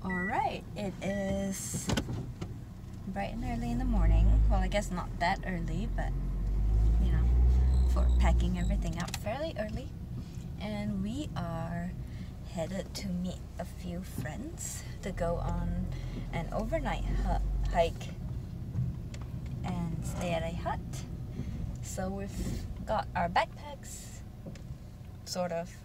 Alright, it is bright and early in the morning. Well, I guess not that early, but you know, for packing everything up fairly early. And we are headed to meet a few friends to go on an overnight hike and stay at a hut. So we've got our backpacks, sort of.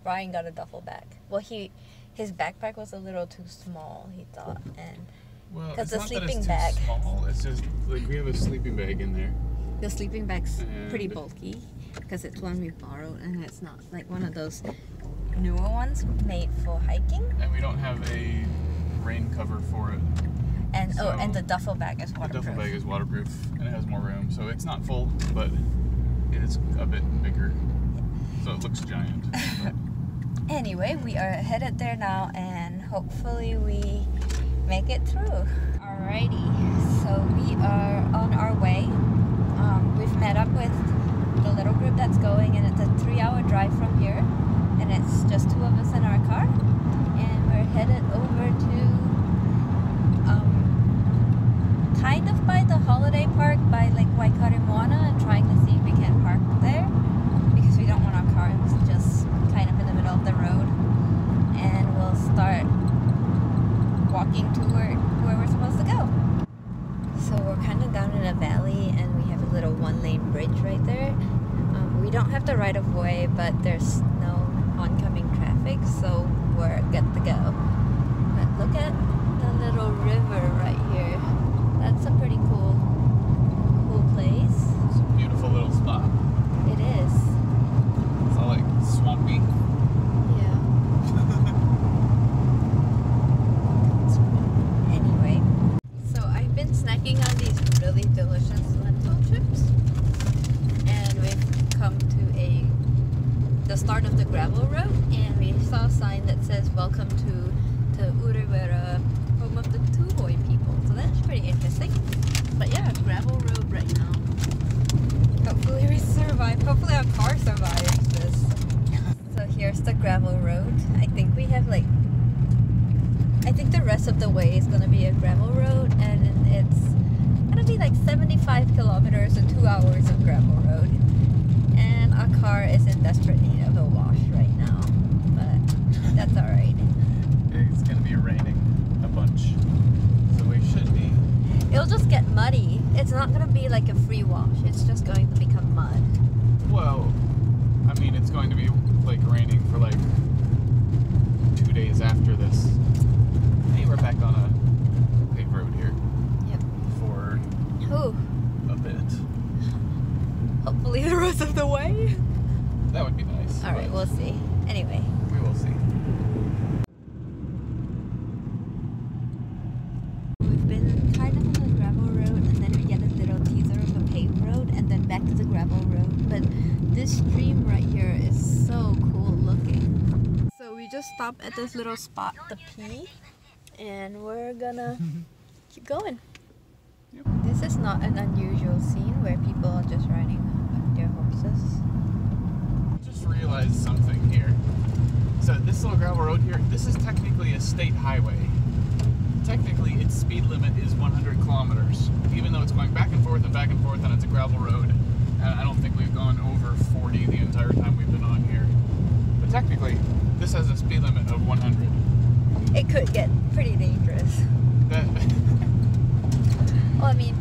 Ryan got a duffel bag. Well, his backpack was a little too small, he thought, and because the sleeping bag. Small. It's just like we have a sleeping bag in there. The sleeping bag's pretty bulky because it's one we borrowed, and it's not like one of those newer ones made for hiking. And we don't have a rain cover for it. And and the duffel bag is waterproof. The duffel bag is waterproof and it has more room, so it's not full, but it is a bit bigger, so it looks giant. Anyway, we are headed there now, and hopefully we make it through. Alrighty, so we are on our way. We've met up with the little group that's going, and it's a 3-hour drive from here, and it's just 2 of us in our car, and we're headed over to kind of by the holiday park by like Waikareti and trying to see if we can park there because we don't want our car just kind of in the middle of the road, and we'll start walking to where we're supposed to go. So we're kind of down in a valley, and we have a little 1-lane bridge right there. We don't have the right of way, but there's no oncoming traffic, so we're good to go. But look at the little river right here. That's a pretty cool place. It's a beautiful little spot. It is. It's all like swampy. Yeah. Anyway, so I've been snacking on these really delicious lentil chips, and we've come to the start of the gravel road, and we saw a sign that says "Welcome to Urewera, home of the Tuhoi people." So that's pretty interesting. But yeah, gravel road right now. Hopefully we survive. Hopefully our car survives this. So here's the gravel road. I think we have I think the rest of the way is gonna be a gravel road, and it's gonna be like 75 kilometers and 2 hours of gravel road. And our car is in desperate need of a wash right now, but that's alright. It's gonna be raining a bunch, so we should be. It'll just get muddy. It's not gonna be like a free wash. It's just going to become mud. Well, I mean, it's going to be like raining for like 2 days after this. Hey, we're back on a paved road here. Yep. For a bit. Hopefully the rest of the way. That would be nice. Alright, we'll see. Anyway. We will see. We've been kind of on the gravel road, and then we get a little teaser of a paved road, and then back to the gravel road. But this stream right here is so cool looking. So we just stopped at this little spot to pee, and we're gonna keep going. Yep. This is not an unusual scene where people are just riding their horses. Just realized something here. So this little gravel road here, this is technically a state highway. Technically, its speed limit is 100 kilometers, even though it's going back and forth and it's a gravel road. And I don't think we've gone over 40 the entire time we've been on here. But technically, this has a speed limit of 100. It could get pretty dangerous. Well, I mean,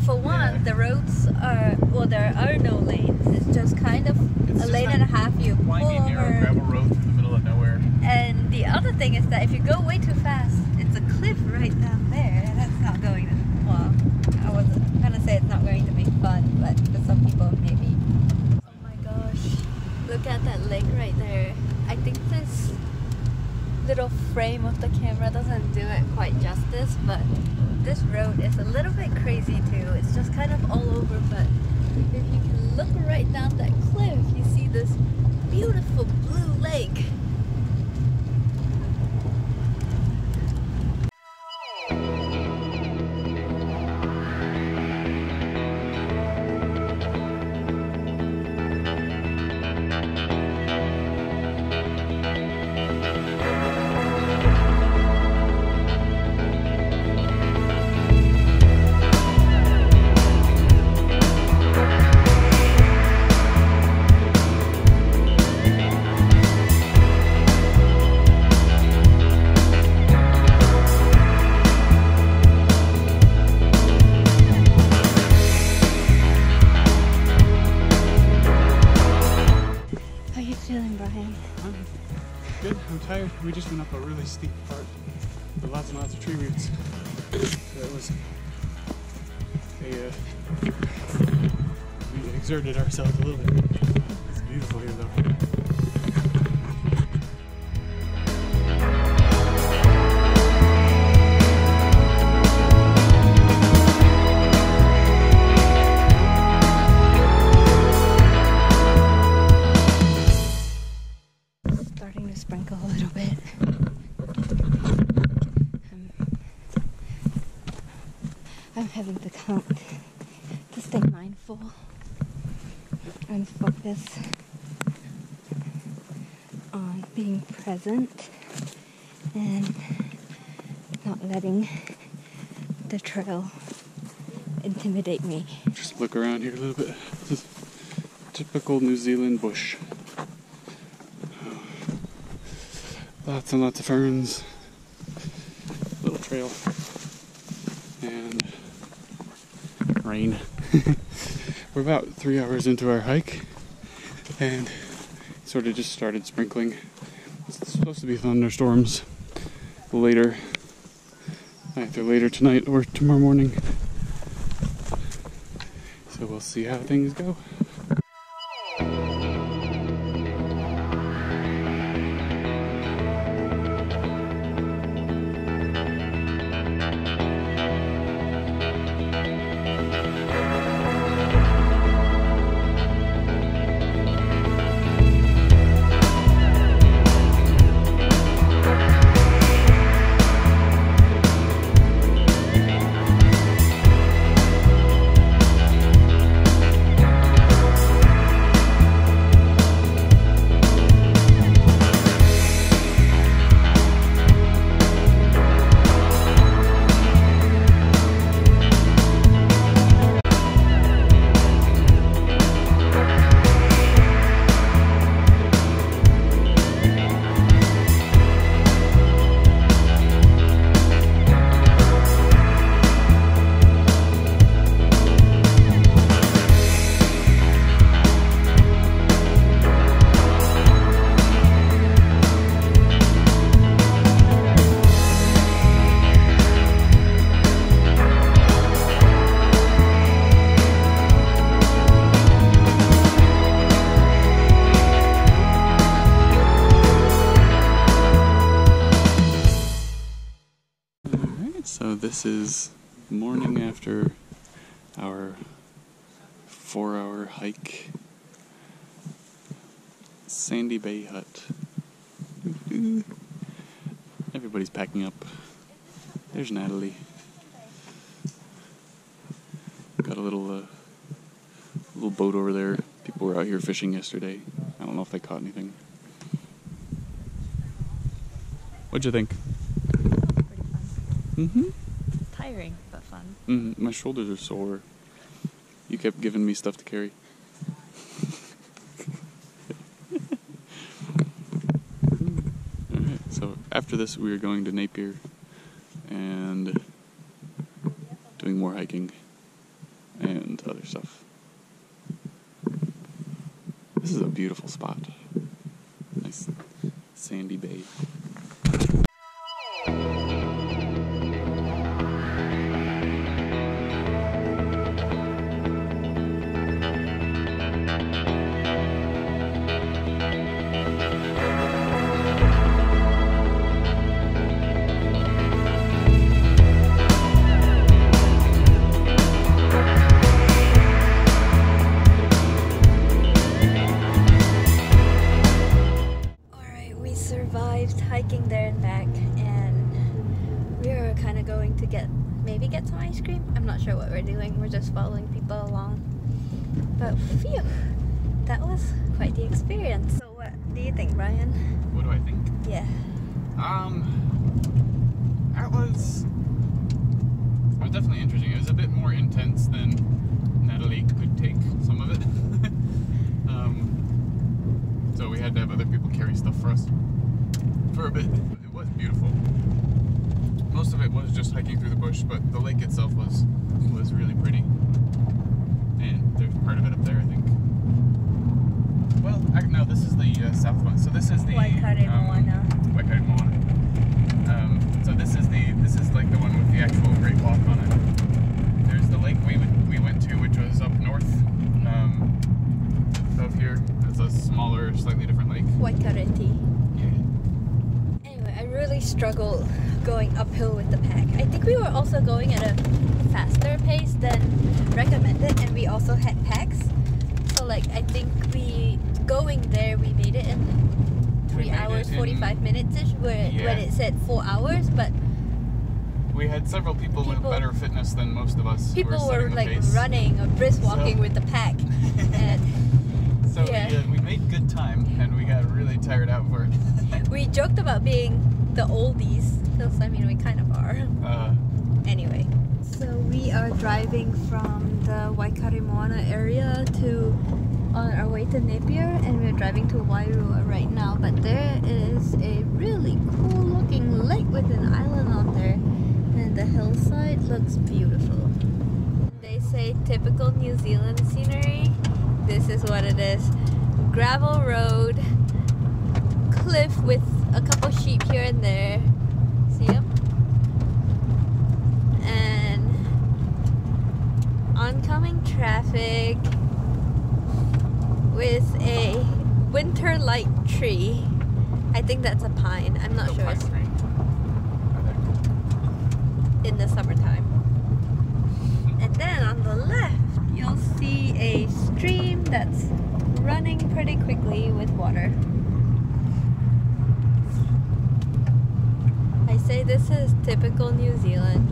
for one, the roads are, well, there are no lanes. It's just kind of a lane and a half. You pull windy, narrow over. gravel road through the middle of nowhere. And the other thing is that if you go way too fast, it's a cliff right down there. And that's not going to, well, I was going to say it's not going to be fun, but for some people, maybe. Oh my gosh. Look at that lake right there. I think this little frame of the camera doesn't do it quite justice, but this road is a little bit crazy too. It's just kind of all over, but if you can look right down that cliff, you see this beautiful blue lake. steep part with lots and lots of tree roots. So it was we exerted ourselves a little bit. It's beautiful here though. Starting to sprinkle a little bit. I'm having to count to stay mindful and focus on being present and not letting the trail intimidate me. Just look around here a little bit. This is typical New Zealand bush. Lots and lots of ferns, little trail, and rain. We're about 3 hours into our hike, and it sort of just started sprinkling. It's supposed to be thunderstorms later, either later tonight or tomorrow morning. So we'll see how things go. So this is morning after our 4-hour hike. Sandy Bay Hut. Everybody's packing up. There's Natalie. Got a little boat over there. People were out here fishing yesterday. I don't know if they caught anything. What'd you think? Mm-hmm. Tiring, but fun. My shoulders are sore. You kept giving me stuff to carry. Alright, so after this we are going to Napier and doing more hiking and other stuff. This is a beautiful spot. Nice sandy bay. Hiking there and back, and we are kind of going to maybe get some ice cream. I'm not sure what we're doing. We're just following people along. But phew, that was quite the experience. So what do you think, Brian? What do I think? Yeah. That was definitely interesting. It was a bit more intense than Natalie could take some of it. So we had to have other people carry stuff for us for a bit. It was beautiful. Most of it was just hiking through the bush, but the lake itself was really pretty. And there's part of it up there, I think. Well, no, this is the south one. So this is the Waikareti. Waikareti. struggle going uphill with the pack. I think we were also going at a faster pace than recommended, and we also had packs. So like I think going there we made it in 3 hours 45 minutes ish, when it said 4 hours, but we had several people with better fitness than most of us. People were like running or brisk walking with the pack. And so we made good time, and we got really tired out for it. We joked about being the oldies, because I mean we kind of are. Anyway, so we are driving from the Waikareti area on our way to Napier, and we're driving to Urewera right now. But there is a really cool looking lake with an island on there, and the hillside looks beautiful. They say typical New Zealand scenery. This is what it is. Gravel road, cliff with a couple sheep here and there. See them? And oncoming traffic with a winter light tree. I think that's a pine. I'm not sure. Pine tree. In the summertime. And then on the left, you'll see a stream that's running pretty quickly with water. I say this is typical New Zealand.